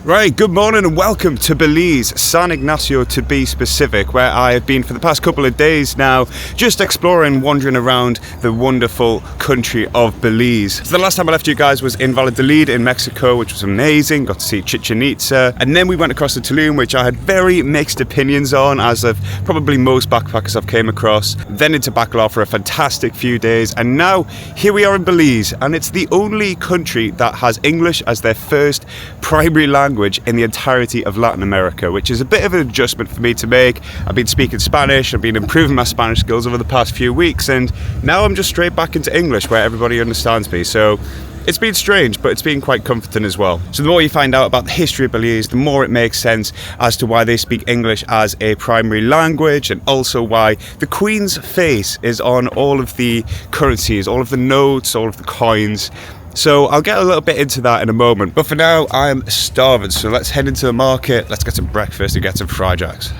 Right, good morning and welcome to Belize, San Ignacio to be specific, where I have been for the past couple of days now, just exploring, wandering around the wonderful country of Belize. So the last time I left you guys was in Valladolid in Mexico, which was amazing, got to see Chichen Itza, and then we went across to Tulum, which I had very mixed opinions on, as of probably most backpackers I've came across, then into Bacalar for a fantastic few days, and now here we are in Belize, and it's the only country that has English as their first primary language in the entirety of Latin America, which is a bit of an adjustment for me to make. I've been speaking Spanish, I've been improving my Spanish skills over the past few weeks, and now I'm just straight back into English where everybody understands me. So it's been strange, but it's been quite comforting as well. So the more you find out about the history of Belize, the more it makes sense as to why they speak English as a primary language, and also why the Queen's face is on all of the currencies, all of the notes, all of the coins. So I'll get a little bit into that in a moment, but for now I'm starving, so let's head into the market, let's get some breakfast and get some fried jacks.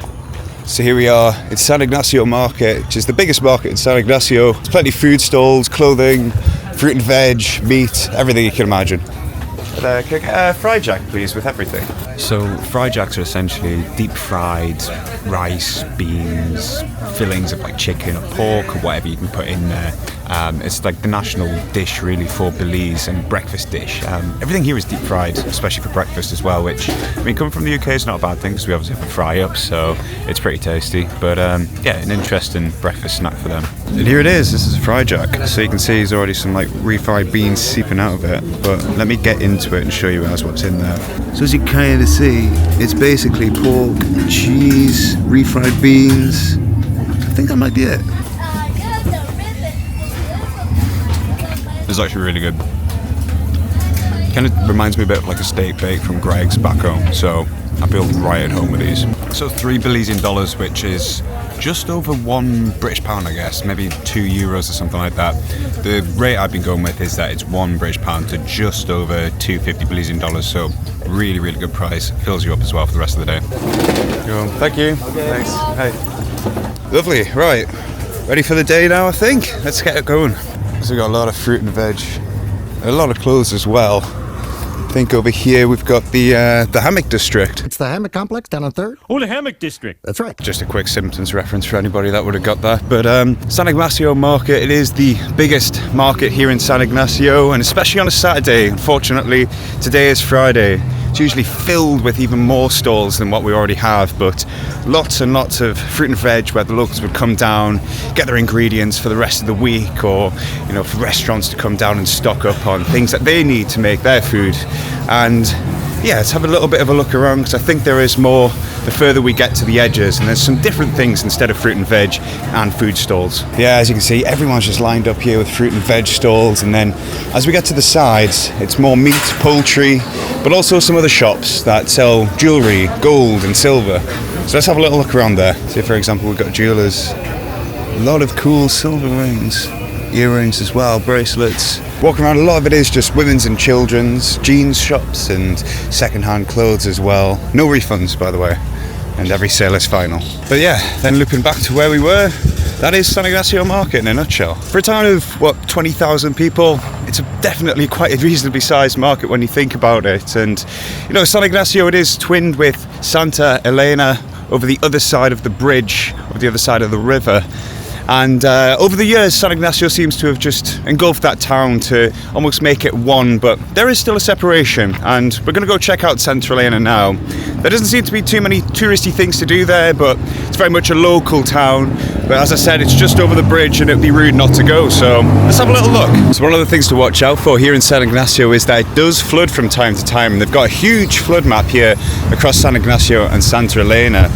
So here we are, it's San Ignacio Market, which is the biggest market in San Ignacio. There's plenty of food stalls, clothing, fruit and veg, meat, everything you can imagine. Can I get a fried jack please with everything? So fried jacks are essentially deep fried rice, beans, fillings of like chicken or pork or whatever you can put in there. It's like the national dish really for Belize, and breakfast dish. Everything here is deep fried, especially for breakfast as well, which, I mean, coming from the UK is not a bad thing because we obviously have a fry up, so it's pretty tasty. But yeah, an interesting breakfast snack for them. And here it is, this is a fried jack. So you can see there's already some like refried beans seeping out of it, but let me get into it and show you guys what's in there. So as you kind of see, it's basically pork, cheese, refried beans. I think that might be it. It's actually really good. Kind of reminds me a bit of like a steak bake from Greg's back home, so I feel right at home with these. So $3 Belizean, which is just over £1 British pound, I guess, maybe €2 or something like that. The rate I've been going with is that it's £1 British pound to just over $250 Belizean, so really, really good price. Fills you up as well for the rest of the day. Cool. Thank you. Thanks. Hey. Lovely. Right. Ready for the day now, I think? Let's get it going. So we've got a lot of fruit and veg, a lot of clothes as well. I think over here we've got the hammock district. It's the hammock complex down on 3rd. Oh, the hammock district. That's right. Just a quick Simpsons reference for anybody that would have got that. But San Ignacio Market, it is the biggest market here in San Ignacio, and especially on a Saturday. Unfortunately, today is Friday. It's usually filled with even more stalls than what we already have, but lots and lots of fruit and veg where the locals would come down, get their ingredients for the rest of the week, or, you know, for restaurants to come down and stock up on things that they need to make their food. And yeah, let's have a little bit of a look around, because I think there is more the further we get to the edges, and there's some different things instead of fruit and veg and food stalls. Yeah, as you can see, everyone's just lined up here with fruit and veg stalls, and then as we get to the sides, it's more meat, poultry, but also some other shops that sell jewellery, gold and silver. So let's have a little look around there. See, for example, we've got jewellers. A lot of cool silver rings, earrings as well, bracelets. Walking around, a lot of it is just women's and children's, jeans shops and second-hand clothes as well. No refunds, by the way, and every sale is final. But yeah, then looping back to where we were, that is San Ignacio Market in a nutshell. For a town of, 20,000 people, it's definitely quite a reasonably sized market when you think about it. And, you know, San Ignacio, it is twinned with Santa Elena over the other side of the bridge, over the other side of the river. And over the years, San Ignacio seems to have just engulfed that town to almost make it one, but there is still a separation, and we're going to go check out Santa Elena now. There doesn't seem to be too many touristy things to do there, but it's very much a local town. But as I said, it's just over the bridge and it'd be rude not to go, so let's have a little look. So one of the things to watch out for here in San Ignacio is that it does flood from time to time, and they've got a huge flood map here across San Ignacio and Santa Elena.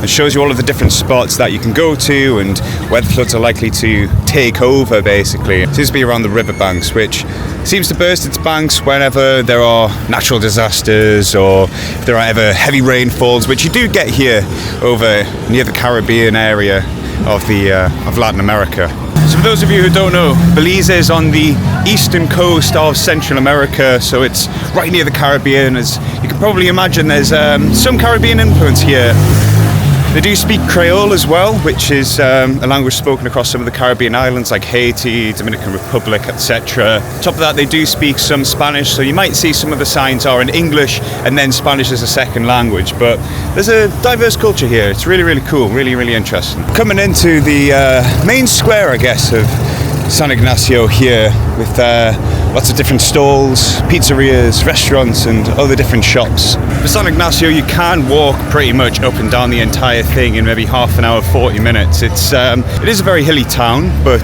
It shows you all of the different spots that you can go to and where the floods are likely to take over, basically. It seems to be around the riverbanks, which seems to burst its banks whenever there are natural disasters or if there are ever heavy rainfalls, which you do get here over near the Caribbean area of Latin America. So for those of you who don't know, Belize is on the eastern coast of Central America, so it's right near the Caribbean. As you can probably imagine, there's some Caribbean influence here. They do speak Creole as well, which is a language spoken across some of the Caribbean islands like Haiti, Dominican Republic, etc. On top of that, they do speak some Spanish, so you might see some of the signs are in English and then Spanish as a second language. But there's a diverse culture here. It's really, really cool, really, really interesting. Coming into the main square, I guess, of San Ignacio here with lots of different stalls, pizzerias, restaurants and other different shops. For San Ignacio you can walk pretty much up and down the entire thing in maybe half an hour, 40 minutes. It is a very hilly town, but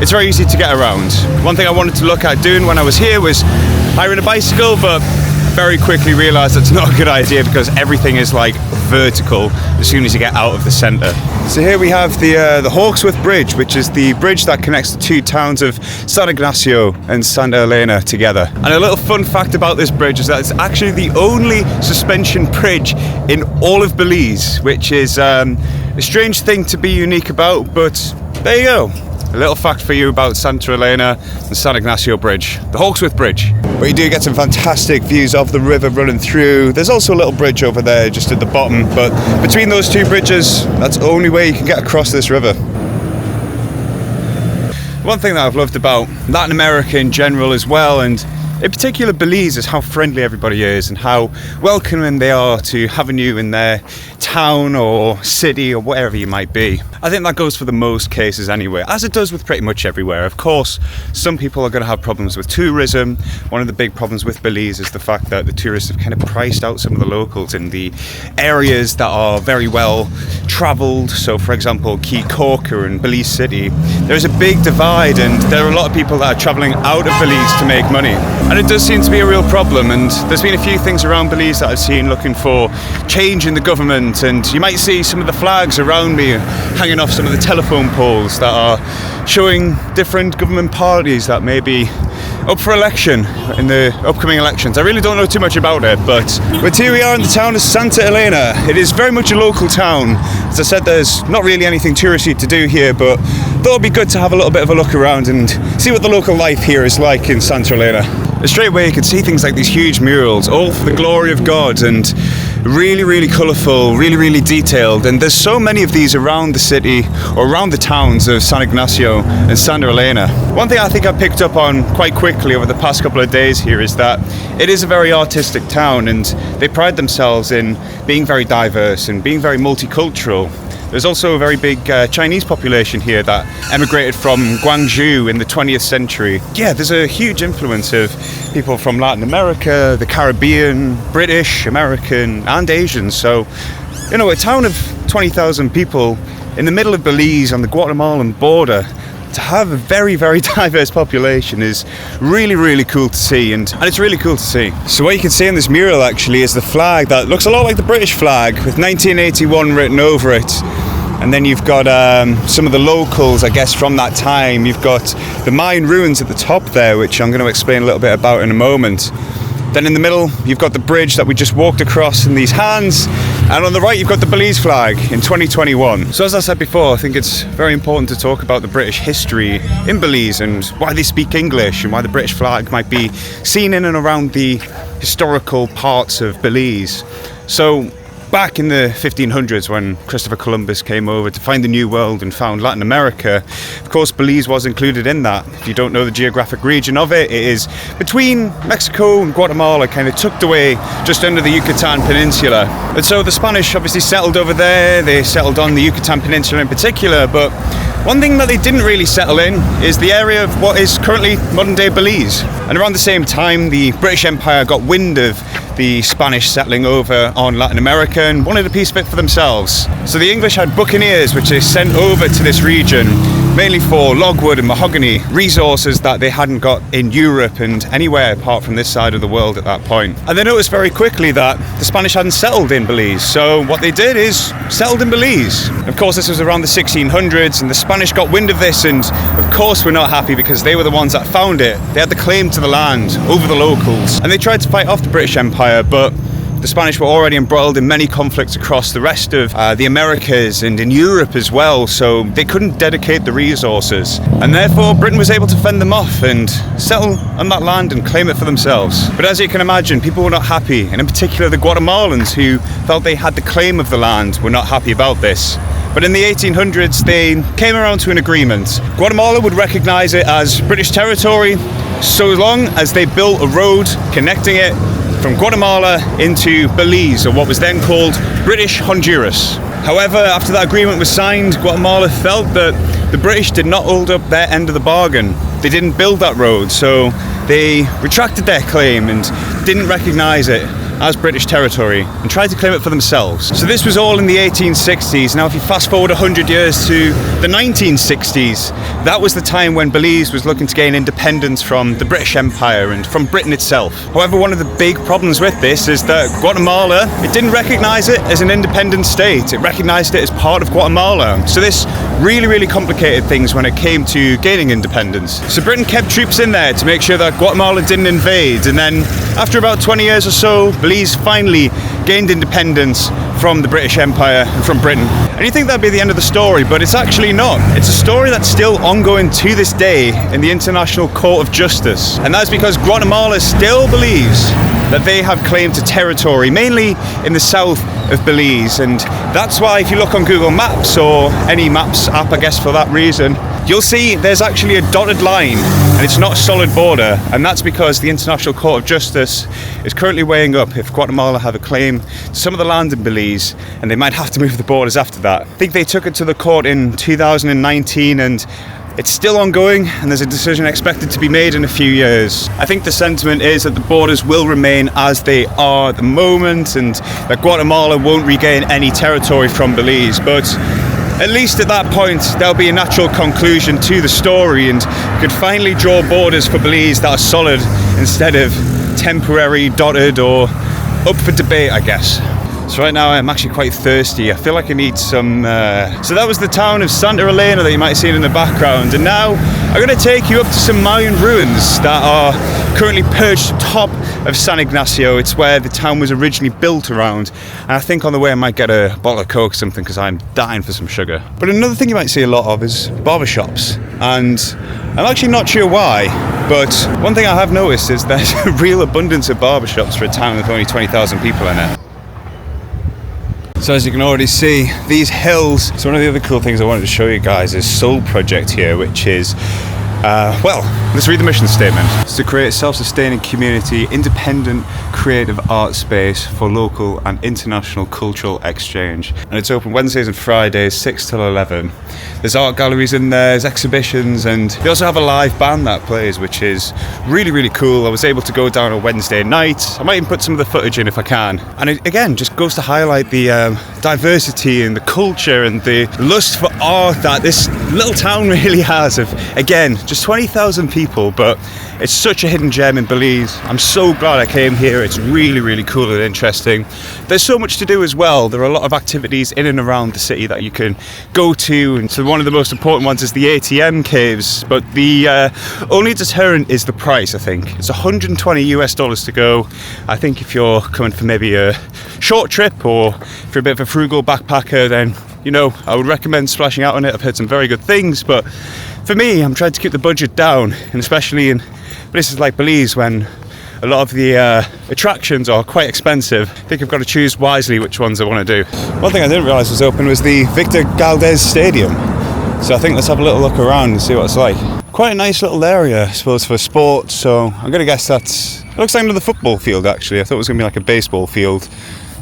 it's very easy to get around. One thing I wanted to look at doing when I was here was hiring a bicycle, but very quickly realised that's not a good idea because everything is like vertical as soon as you get out of the centre. So here we have the Hawksworth Bridge, which is the bridge that connects the two towns of San Ignacio and Santa Elena together. And a little fun fact about this bridge is that it's actually the only suspension bridge in all of Belize, which is a strange thing to be unique about, but there you go. A little fact for you about Santa Elena and San Ignacio Bridge, the Hawksworth Bridge. But you do get some fantastic views of the river running through. There's also a little bridge over there just at the bottom, but between those two bridges, that's the only way you can get across this river. One thing that I've loved about Latin America in general as well, and in particular Belize, is how friendly everybody is and how welcoming they are to having you in their town or city or wherever you might be. I think that goes for the most cases anyway, as it does with pretty much everywhere. Of course, some people are going to have problems with tourism. One of the big problems with Belize is the fact that the tourists have kind of priced out some of the locals in the areas that are very well travelled. So for example, Key Corker and Belize City, there's a big divide and there are a lot of people that are travelling out of Belize to make money. And it does seem to be a real problem, and there's been a few things around Belize that I've seen looking for change in the government, and you might see some of the flags around me hanging off some of the telephone poles that are showing different government parties that may be up for election in the upcoming elections. I really don't know too much about it, but here we are in the town of Santa Elena. It is very much a local town. As I said, there's not really anything touristy to do here, but thought it'd be good to have a little bit of a look around and see what the local life here is like in Santa Elena. Straight away you can see things like these huge murals, all for the glory of God, and really, really colourful, really, really detailed. And there's so many of these around the city or around the towns of San Ignacio and Santa Elena. One thing I think I picked up on quite quickly over the past couple of days here is that it is a very artistic town, and they pride themselves in being very diverse and being very multicultural. There's also a very big Chinese population here that emigrated from Guangzhou in the 20th century. Yeah, there's a huge influence of people from Latin America, the Caribbean, British, American, and Asian. So, you know, a town of 20,000 people in the middle of Belize on the Guatemalan border, to have a very, very diverse population is really, really cool to see, and it's really cool to see. So what you can see in this mural actually is the flag that looks a lot like the British flag with 1981 written over it. And then you've got some of the locals, I guess, from that time. You've got the Mayan ruins at the top there, which I'm going to explain a little bit about in a moment. Then in the middle, you've got the bridge that we just walked across in these hands. And on the right, you've got the Belize flag in 2021. So as I said before, I think it's very important to talk about the British history in Belize and why they speak English and why the British flag might be seen in and around the historical parts of Belize. So back in the 1500s, when Christopher Columbus came over to find the New World and found Latin America, of course Belize was included in that. If you don't know the geographic region of it, it is between Mexico and Guatemala, kind of tucked away just under the Yucatan Peninsula. And so the Spanish obviously settled over there. They settled on the Yucatan Peninsula in particular, but one thing that they didn't really settle in is the area of what is currently modern-day Belize. And around the same time, the British Empire got wind of the Spanish settling over on Latin America and wanted a piece of it for themselves. So the English had buccaneers which they sent over to this region, mainly for logwood and mahogany, resources that they hadn't got in Europe and anywhere apart from this side of the world at that point. And they noticed very quickly that the Spanish hadn't settled in Belize, so what they did is settled in Belize. Of course, this was around the 1600s, and the Spanish got wind of this, and of course we're not happy because they were the ones that found it. They had the claim to the land over the locals, and they tried to fight off the British Empire, but The Spanish were already embroiled in many conflicts across the rest of the Americas and in Europe as well, so they couldn't dedicate the resources. And therefore, Britain was able to fend them off and settle on that land and claim it for themselves. But as you can imagine, people were not happy, and in particular the Guatemalans, who felt they had the claim of the land, were not happy about this. But in the 1800s, they came around to an agreement. Guatemala would recognize it as British territory so long as they built a road connecting it from Guatemala into Belize, or what was then called British Honduras. However, after that agreement was signed, Guatemala felt that the British did not hold up their end of the bargain. They didn't build that road, so they retracted their claim and didn't recognize it as British territory and tried to claim it for themselves. So this was all in the 1860s. Now if you fast forward 100 years to the 1960s, that was the time when Belize was looking to gain independence from the British Empire and from Britain itself. However, one of the big problems with this is that Guatemala, it didn't recognize it as an independent state. It recognized it as part of Guatemala. So this really complicated things when it came to gaining independence. So Britain kept troops in there to make sure that Guatemala didn't invade, and then after about 20 years or so, Belize finally gained independence from the British Empire and from Britain. And you think that'd be the end of the story, but it's actually not. It's a story that's still ongoing to this day in the International Court of Justice. And that's because Guatemala still believes that they have claim to territory, mainly in the south of Belize. And that's why if you look on Google Maps, or any Maps app, I guess for that reason, you'll see there's actually a dotted line and it's not a solid border, and that's because the International Court of Justice is currently weighing up if Guatemala have a claim to some of the land in Belize, and they might have to move the borders after that. I think they took it to the court in 2019, and it's still ongoing, and there's a decision expected to be made in a few years. I think the sentiment is that the borders will remain as they are at the moment, and that Guatemala won't regain any territory from Belize, but at least at that point there'll be a natural conclusion to the story, and you could finally draw borders for Belize that are solid instead of temporary, dotted, or up for debate, I guess. So right now I'm actually quite thirsty. I feel like I need some... So that was the town of Santa Elena that you might have seen in the background, and now I'm going to take you up to some Mayan ruins that are currently perched atop of San Ignacio. It's where the town was originally built around, and I think on the way I might get a bottle of Coke or something because I'm dying for some sugar. But another thing you might see a lot of is barbershops, and I'm actually not sure why, but one thing I have noticed is there's a real abundance of barbershops for a town with only 20,000 people in it. So as you can already see, these hills, so one of the other cool things I wanted to show you guys is Soul Project here, which is, well, let's read the mission statement. It's to create a self-sustaining community, independent creative art space for local and international cultural exchange. And it's open Wednesdays and Fridays, 6 till 11. There's art galleries in there, there's exhibitions, and they also have a live band that plays, which is really cool. I was able to go down on Wednesday night. I might even put some of the footage in if I can. And it, again, just goes to highlight the diversity and the culture and the lust for art that this little town really has. Of, again, just 20,000 people, but it's such a hidden gem in Belize. I'm so glad I came here. It's really cool and interesting. There's so much to do as well. There are a lot of activities in and around the city that you can go to, and so one of the most important ones is the ATM caves, but the only deterrent is the price. I think it's $120 to go. I think if you're coming for maybe a short trip, or if you're a bit of a frugal backpacker, then you know, I would recommend splashing out on it. I've heard some very good things, but for me, I'm trying to keep the budget down, and especially in places like Belize when a lot of the attractions are quite expensive. I think I've got to choose wisely which ones I want to do. One thing I didn't realise was open was the Victor Galdez Stadium. So I think let's have a little look around and see what it's like. Quite a nice little area, I suppose, for sports. So I'm going to guess it looks like another football field actually. I thought it was going to be like a baseball field.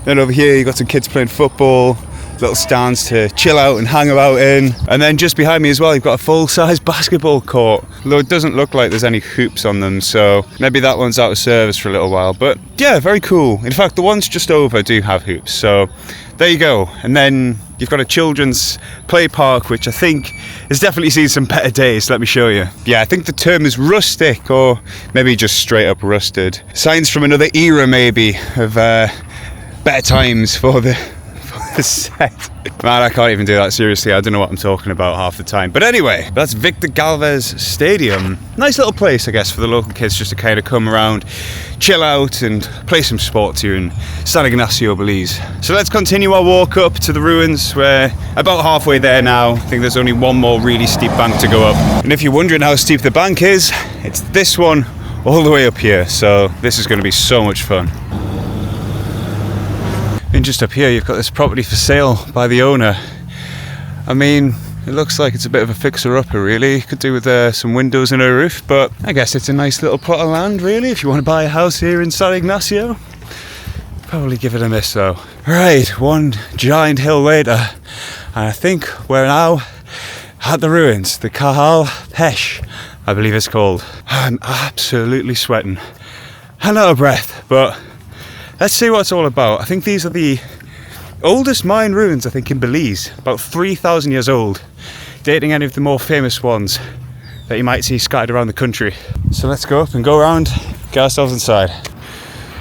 Then over here you've got some kids playing football, little stands to chill out and hang about in, and then just behind me as well you've got a full-size basketball court, though it doesn't look like there's any hoops on them, so maybe that one's out of service for a little while. But yeah, very cool. In fact, the ones just over do have hoops, so there you go. And then you've got a children's play park, which I think has definitely seen some better days. Let me show you. Yeah, I think the term is rustic, or maybe just straight up rusted. Signs from another era maybe of better times for the Man, I can't even do that seriously. I don't know what I'm talking about half the time. But anyway, that's Victor Galvez Stadium. Nice little place, I guess, for the local kids just to kind of come around, chill out and play some sports here in San Ignacio, Belize. So let's continue our walk up to the ruins. We're about halfway there now. I think there's only one more really steep bank to go up. And if you're wondering how steep the bank is, it's this one all the way up here. So this is going to be so much fun. And just up here you've got this property for sale by the owner. I mean, it looks like it's a bit of a fixer-upper really. Could do with some windows and a roof, but I guess it's a nice little plot of land really if you want to buy a house here in San Ignacio. Probably give it a miss though. Right, one giant hill later, and I think we're now at the ruins, the Cajal Pech, I believe it's called. I'm absolutely sweating and out of breath, but let's see what it's all about. I think these are the oldest Mayan ruins, I think, in Belize. About 3,000 years old, dating any of the more famous ones that you might see scattered around the country. So let's go up and go around, get ourselves inside.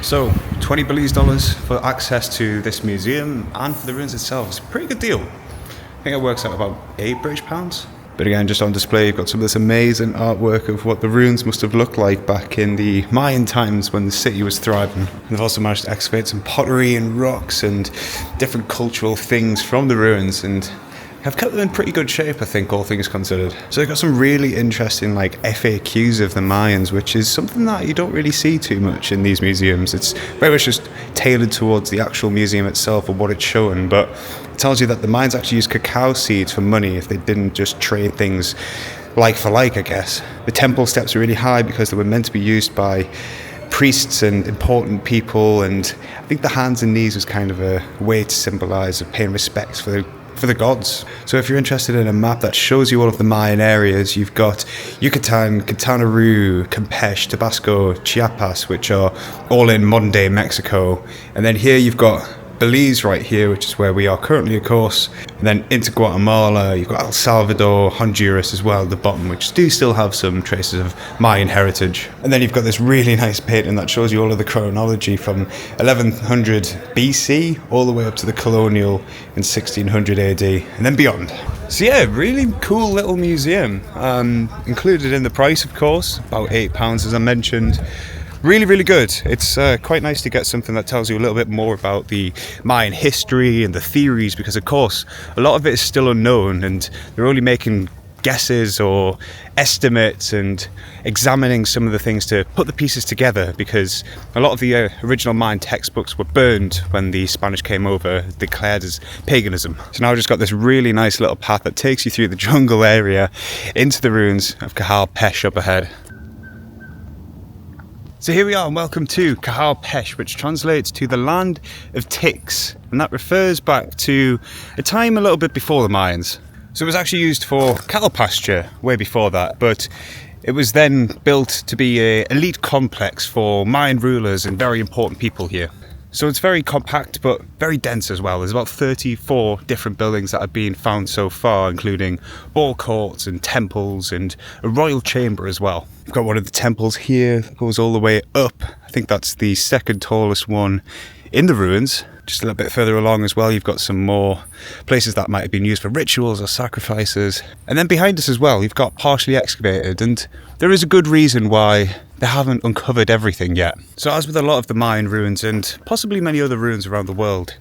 So, 20 Belize dollars for access to this museum and for the ruins itself. It's a pretty good deal. I think it works out about £8 British. But again, just on display, you've got some of this amazing artwork of what the ruins must have looked like back in the Mayan times when the city was thriving. And they've also managed to excavate some pottery and rocks and different cultural things from the ruins and have kept them in pretty good shape, I think, all things considered. So they've got some really interesting FAQs of the Mayans, which is something that you don't really see too much in these museums. It's very much just tailored towards the actual museum itself or what it's showing, but it tells you that the Mayans actually used cacao seeds for money if they didn't just trade things like for like, I guess. The temple steps are really high because they were meant to be used by priests and important people, and I think the hands and knees was kind of a way to symbolize of paying respects for the gods. So if you're interested in a map that shows you all of the Mayan areas, you've got Yucatan, Quintana Roo, Campeche, Tabasco, Chiapas, which are all in modern day Mexico. And then here you've got Belize right here, which is where we are currently, of course. And then into Guatemala, you've got El Salvador, Honduras as well at the bottom, which do still have some traces of Mayan heritage. And then you've got this really nice painting that shows you all of the chronology from 1100 BC all the way up to the colonial in 1600 AD and then beyond. So yeah, really cool little museum. Included in the price, of course, about £8 as I mentioned. Really, really good. It's quite nice to get something that tells you a little bit more about the Mayan history and the theories, because of course a lot of it is still unknown and they're only making guesses or estimates and examining some of the things to put the pieces together, because a lot of the original Mayan textbooks were burned when the Spanish came over, declared as paganism. So now I've just got this really nice little path that takes you through the jungle area into the ruins of Cajal Pech up ahead. So here we are, and welcome to Cajal Pech, which translates to the land of ticks, and that refers back to a time a little bit before the Mayans. So it was actually used for cattle pasture way before that, but it was then built to be an elite complex for Mayan rulers and very important people here. So it's very compact but very dense as well. There's about 34 different buildings that have been found so far, including ball courts and temples and a royal chamber as well. We've got one of the temples here that goes all the way up. I think that's the second tallest one in the ruins. Just a little bit further along as well, you've got some more places that might have been used for rituals or sacrifices. And then behind us as well, you've got partially excavated, and there is a good reason why they haven't uncovered everything yet. So as with a lot of the Mayan ruins and possibly many other ruins around the world,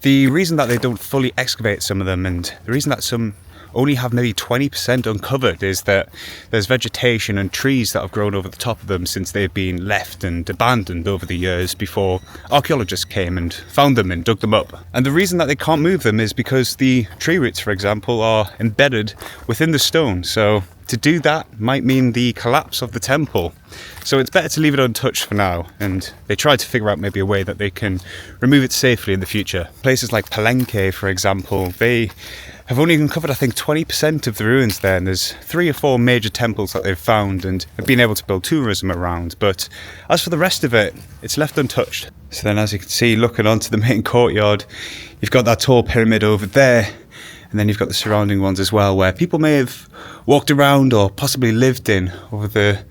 the reason that they don't fully excavate some of them, and the reason that some only have maybe 20% uncovered, is that there's vegetation and trees that have grown over the top of them since they've been left and abandoned over the years before archaeologists came and found them and dug them up. And the reason that they can't move them is because the tree roots, for example, are embedded within the stone. So to do that might mean the collapse of the temple. So it's better to leave it untouched for now, and they try to figure out maybe a way that they can remove it safely in the future. Places like Palenque, for example, they have only uncovered, I think, 20% of the ruins there, and there's 3 or 4 major temples that they've found and have been able to build tourism around. But as for the rest of it, it's left untouched. So then, as you can see, looking onto the main courtyard, you've got that tall pyramid over there, and then you've got the surrounding ones as well, where people may have walked around or possibly lived in over the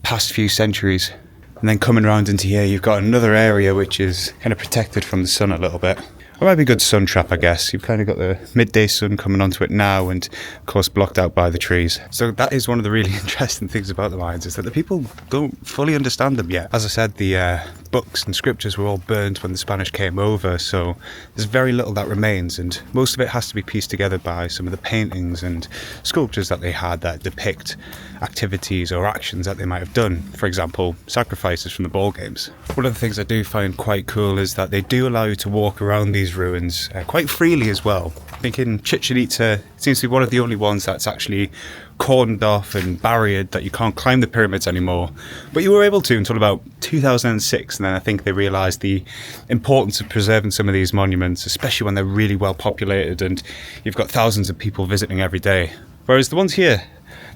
past few centuries. And then coming around into here, you've got another area which is kind of protected from the sun a little bit. It might be a good sun trap, I guess. You've kind of got the midday sun coming onto it now and, of course, blocked out by the trees. So that is one of the really interesting things about the Mayans, is that the people don't fully understand them yet. As I said, the books and scriptures were all burned when the Spanish came over, so there's very little that remains, and most of it has to be pieced together by some of the paintings and sculptures that they had that depict activities or actions that they might have done. For example, sacrifices from the ball games. One of the things I do find quite cool is that they do allow you to walk around these ruins quite freely as well. I think in Chichen Itza seems to be one of the only ones that's actually cordoned off and barriered, that you can't climb the pyramids anymore, but you were able to until about 2006, and then I think they realised the importance of preserving some of these monuments, especially when they're really well populated and you've got thousands of people visiting every day. Whereas the ones here,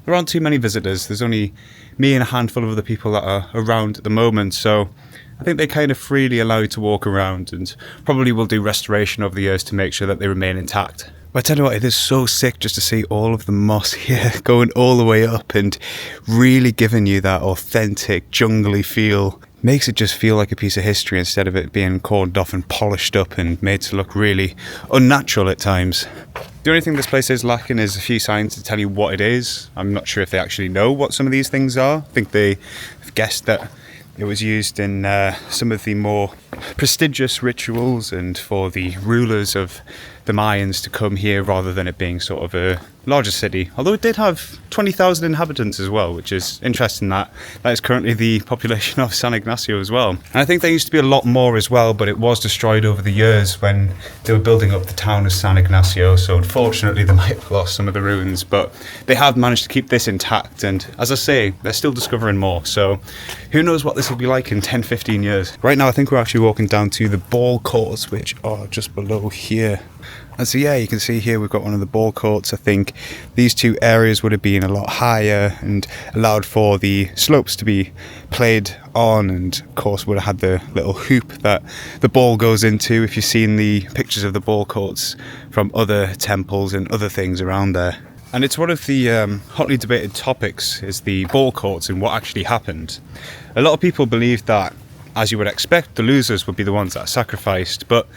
there aren't too many visitors. There's only me and a handful of other people that are around at the moment, so I think they kind of freely allow you to walk around, and probably will do restoration over the years to make sure that they remain intact. But I tell you what, it is so sick just to see all of the moss here going all the way up and really giving you that authentic jungly feel. Makes it just feel like a piece of history instead of it being cordoned off and polished up and made to look really unnatural at times. The only thing this place is lacking is a few signs to tell you what it is. I'm not sure if they actually know what some of these things are. I think they have guessed that it was used in some of the more prestigious rituals and for the rulers of the Mayans to come here rather than it being sort of a larger city. Although it did have 20,000 inhabitants as well, which is interesting that is currently the population of San Ignacio as well. And I think there used to be a lot more as well, but it was destroyed over the years when they were building up the town of San Ignacio. So unfortunately they might have lost some of the ruins, but they have managed to keep this intact. And as I say, they're still discovering more. So who knows what this will be like in 10, 15 years. Right now I think we're actually walking down to the ball courts, which are just below here. And so yeah, you can see here we've got one of the ball courts. I think these two areas would have been a lot higher and allowed for the slopes to be played on, and of course would have had the little hoop that the ball goes into, if you've seen the pictures of the ball courts from other temples and other things around there. And it's one of the hotly debated topics, is the ball courts and what actually happened. A lot of people believe that, as you would expect, the losers would be the ones that are sacrificed, but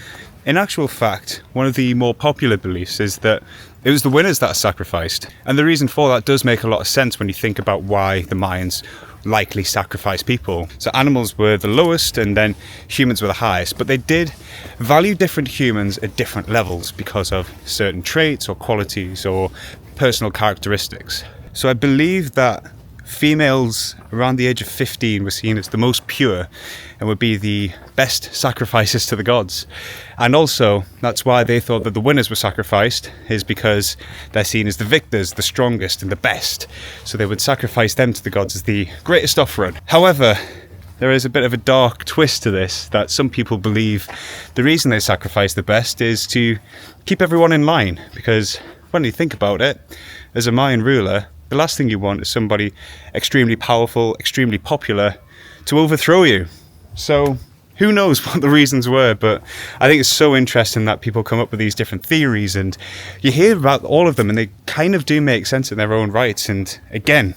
in actual fact, one of the more popular beliefs is that it was the winners that are sacrificed. And the reason for that does make a lot of sense when you think about why the Mayans likely sacrificed people. So animals were the lowest and then humans were the highest, but they did value different humans at different levels because of certain traits or qualities or personal characteristics. So I believe that females around the age of 15 were seen as the most pure and would be the best sacrifices to the gods. And also, that's why they thought that the winners were sacrificed, is because they're seen as the victors, the strongest and the best. So they would sacrifice them to the gods as the greatest offering. However, there is a bit of a dark twist to this, that some people believe the reason they sacrifice the best is to keep everyone in line. Because when you think about it, as a Mayan ruler, the last thing you want is somebody extremely powerful, extremely popular, to overthrow you. So who knows what the reasons were, but I think it's so interesting that people come up with these different theories, and you hear about all of them and they kind of do make sense in their own rights. And again,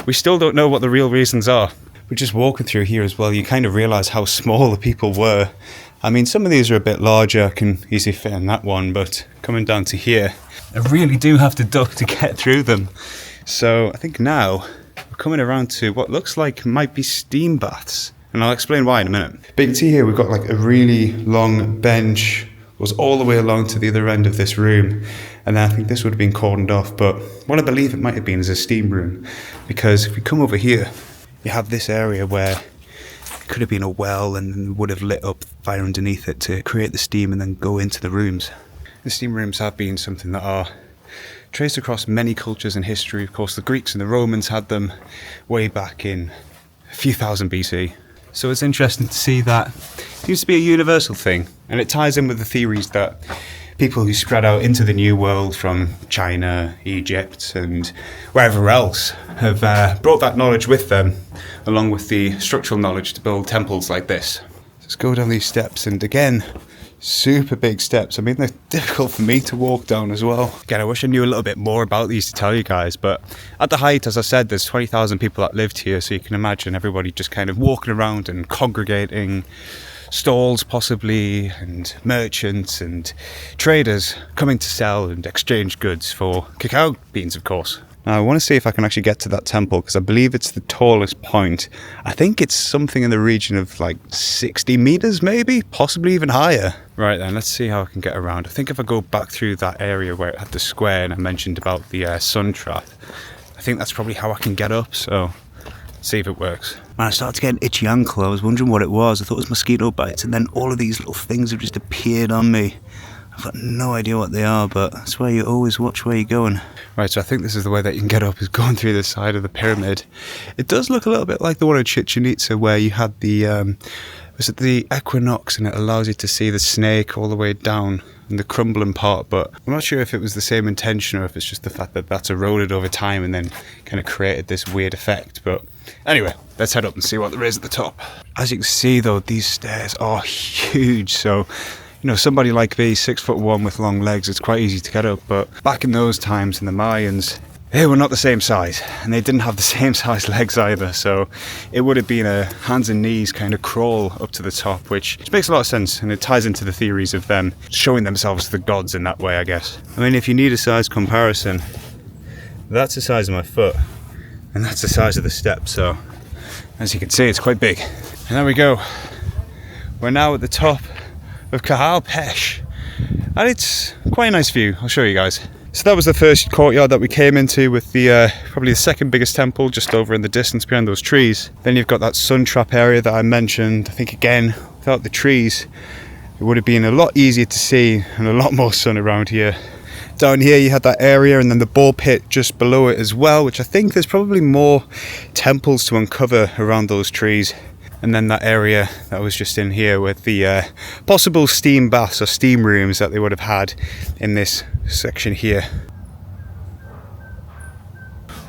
we still don't know what the real reasons are. But just walking through here as well, you kind of realise how small the people were. I mean, some of these are a bit larger, I can easily fit in that one, but coming down to here, I really do have to duck to get through them. So I think now we're coming around to what looks like might be steam baths, and I'll explain why in a minute. But you can see here we've got like a really long bench, goes all the way along to the other end of this room, and then I think this would have been cordoned off, but what I believe it might have been is a steam room, because if we come over here, you have this area where it could have been a well and would have lit up fire underneath it to create the steam and then go into the rooms. The steam rooms have been something that are traced across many cultures in history. Of course, the Greeks and the Romans had them way back in a few thousand BC. So it's interesting to see that it seems to be a universal thing, and it ties in with the theories that people who spread out into the New World from China, Egypt and wherever else have brought that knowledge with them, along with the structural knowledge to build temples like this. Let's go down these steps, and again, super big steps. I mean, they're difficult for me to walk down as well. Again, I wish I knew a little bit more about these to tell you guys, but at the height, as I said, there's 20,000 people that lived here, so you can imagine everybody just kind of walking around and congregating. stalls possibly, and merchants and traders coming to sell and exchange goods for cacao beans, of course. Now, I want to see if I can actually get to that temple, because I believe it's the tallest point. I think it's something in the region of like 60 meters, maybe, possibly even higher. Right then, let's see how I can get around. I think if I go back through that area where it had the square and I mentioned about the sun trap, I think that's probably how I can get up, so let's see if it works. Man, I started to get an itchy ankle. I was wondering what it was. I thought it was mosquito bites, and then all of these little things have just appeared on me. I've got no idea what they are, but that's why you always watch where you're going. Right, so I think this is the way that you can get up, is going through the side of the pyramid. It does look a little bit like the one in Chichen Itza, where you had the, was it the equinox, and it allows you to see the snake all the way down in the crumbling part, but I'm not sure if it was the same intention or if it's just the fact that that's eroded over time and then kind of created this weird effect. But anyway, let's head up and see what there is at the top. As you can see though, these stairs are huge, so you know, somebody like me, 6'1" with long legs, it's quite easy to get up, but back in those times in the Mayans, they were not the same size, and they didn't have the same size legs either, so it would have been a hands and knees kind of crawl up to the top, which makes a lot of sense, and it ties into the theories of them showing themselves to the gods in that way, I guess. I mean, if you need a size comparison, that's the size of my foot, and that's the size of the step, so as you can see, it's quite big. And there we go. We're now at the top of Cathal Pesh, and it's quite a nice view. I'll show you guys. So that was the first courtyard that we came into, with the probably the second biggest temple just over in the distance behind those trees. Then you've got that sun trap area that I mentioned. I think again, without the trees, it would have been a lot easier to see and a lot more sun around here. Down here you had that area, and then the ball pit just below it as well, which I think there's probably more temples to uncover around those trees. And then that area that was just in here with the possible steam baths or steam rooms that they would have had in this section here.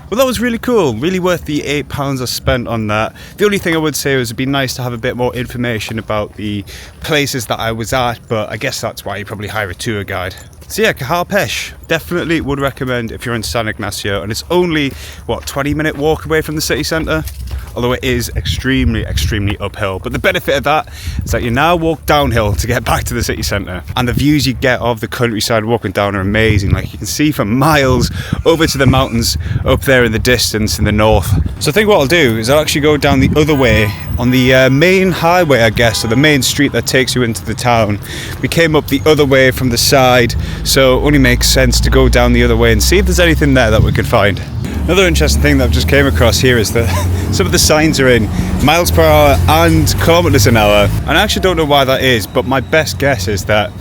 Well, that was really cool, really worth the £8 I spent on that. The only thing I would say was it'd be nice to have a bit more information about the places that I was at, but I guess that's why you probably hire a tour guide. So yeah, Cathal Pesh, definitely would recommend if you're in San Ignacio, and it's only, what, 20-minute walk away from the city centre? Although it is extremely uphill. But the benefit of that is that you now walk downhill to get back to the city centre. And the views you get of the countryside walking down are amazing. Like, you can see for miles over to the mountains up there in the distance in the north. So I think what I'll do is I'll actually go down the other way on the main highway, I guess, or the main street that takes you into the town. We came up the other way from the side, so it only makes sense to go down the other way and see if there's anything there that we can find. Another interesting thing that I've just came across here is that some of the signs are in miles per hour and kilometers an hour, and I actually don't know why that is, but my best guess is that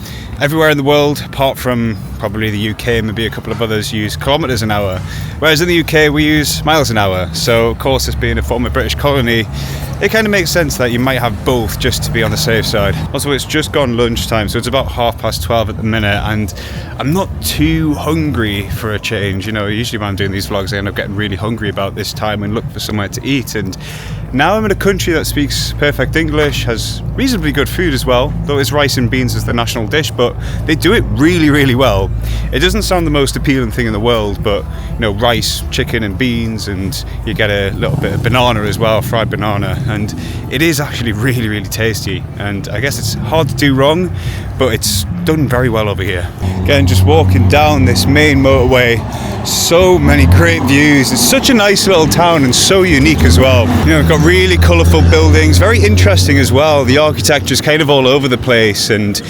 everywhere in the world, apart from probably the UK and maybe a couple of others, use kilometers an hour, whereas in the UK we use miles an hour. So of course, this being a former British colony, it kind of makes sense that you might have both just to be on the safe side. Also, it's just gone lunchtime, so it's about 12:30 at the minute, and I'm not too hungry for a change. You know, usually when I'm doing these vlogs I end up getting really hungry about this time and look for somewhere to eat, and now I'm in a country that speaks perfect English, has reasonably good food as well, though it's rice and beans as the national dish, but they do it really well. It doesn't sound the most appealing thing in the world, but you know, rice, chicken and beans, and you get a little bit of banana as well, fried banana, and it is actually really tasty, and I guess it's hard to do wrong, but it's done very well over here. Again, just walking down this main motorway, so many great views. It's such a nice little town and so unique as well. You know, we've got really colourful buildings, very interesting as well. The architecture's kind of all over the place, and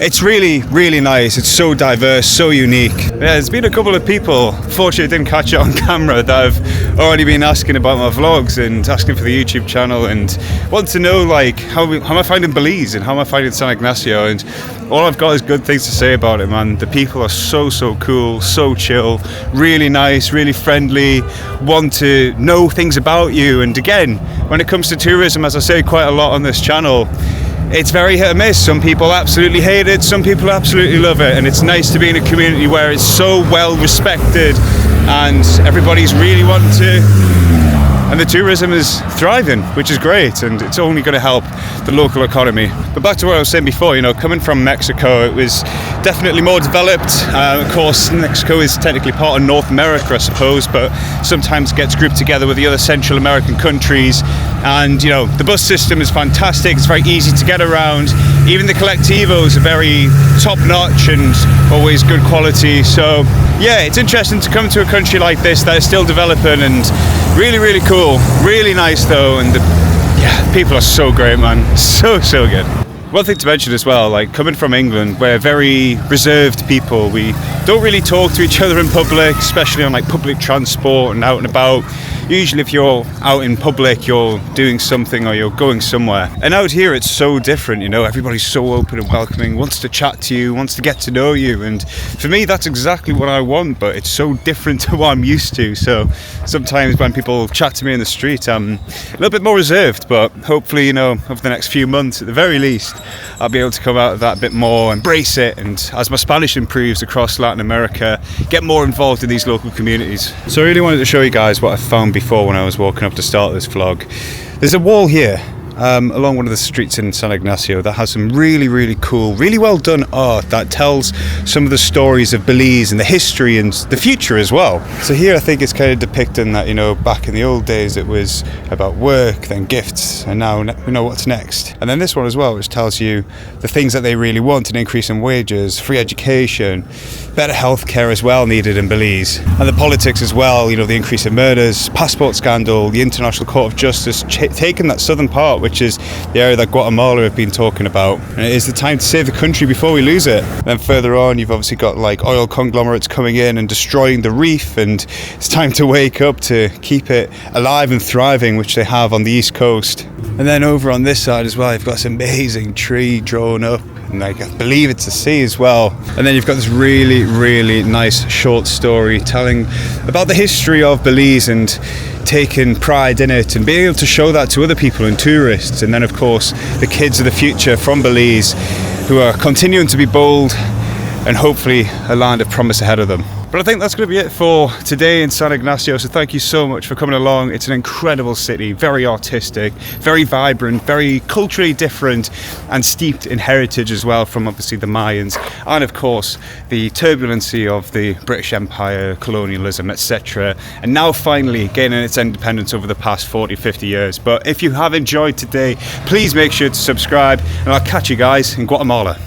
it's really nice. It's so diverse, so unique. Yeah, there's been a couple of people, fortunately I didn't catch it on camera, that have already been asking about my vlogs and asking for the YouTube channel and want to know, like, how am I finding Belize and how am I finding San Ignacio, and all I've got is good things to say about it, man. The people are so cool, so chill, really nice, really friendly, want to know things about you. And again, when it comes to tourism, as I say quite a lot on this channel, it's very hit or miss. Some people absolutely hate it, some people absolutely love it, and it's nice to be in a community where it's so well respected and everybody's really wanting to, and the tourism is thriving, which is great, and it's only going to help the local economy. But back to what I was saying before, you know, coming from Mexico, it was definitely more developed. Of course, Mexico is technically part of North America, I suppose, but sometimes gets grouped together with the other Central American countries. And you know, the bus system is fantastic, it's very easy to get around. Even the colectivos are very top notch and always good quality. So yeah, it's interesting to come to a country like this that is still developing and really, really cool. Really nice though, and the people are so great, man. So good. One thing to mention as well, like coming from England, we're very reserved people. We don't really talk to each other in public, especially on like public transport and out and about. Usually if you're out in public, you're doing something or you're going somewhere. And out here it's so different, you know, everybody's so open and welcoming, wants to chat to you, wants to get to know you. And for me, that's exactly what I want, but it's so different to what I'm used to. So sometimes when people chat to me in the street, I'm a little bit more reserved, but hopefully, you know, over the next few months at the very least, I'll be able to come out of that a bit more, embrace it, and as my Spanish improves across Latin America, get more involved in these local communities. So I really wanted to show you guys what I found before when I was walking up to start this vlog. There's a wall here along one of the streets in San Ignacio that has some really, really cool, really well done art that tells some of the stories of Belize and the history and the future as well. So here I think it's kind of depicting that, you know, back in the old days it was about work, then gifts, and now we know what's next. And then this one as well, which tells you the things that they really want: an increase in wages, free education, better healthcare as well needed in Belize. And the politics as well, you know, the increase in murders, passport scandal, the International Court of Justice taking that southern part, which is the area that Guatemala have been talking about. And it is the time to save the country before we lose it. Then further on, you've obviously got like oil conglomerates coming in and destroying the reef, and it's time to wake up to keep it alive and thriving, which they have on the East Coast. And then over on this side as well, you've got this amazing tree drawn up, and like, I believe it's a sea as well. And then you've got this really, really nice short story telling about the history of Belize and taking pride in it and being able to show that to other people and tourists. And then of course the kids of the future from Belize who are continuing to be bold and hopefully a land of promise ahead of them. But I think that's going to be it for today in San Ignacio. So thank you so much for coming along. It's an incredible city, very artistic, very vibrant, very culturally different, and steeped in heritage as well from obviously the Mayans, and of course the turbulency of the British Empire, colonialism, etc. And now finally gaining its independence over the past 40-50 years. But if you have enjoyed today, please make sure to subscribe, and I'll catch you guys in Guatemala.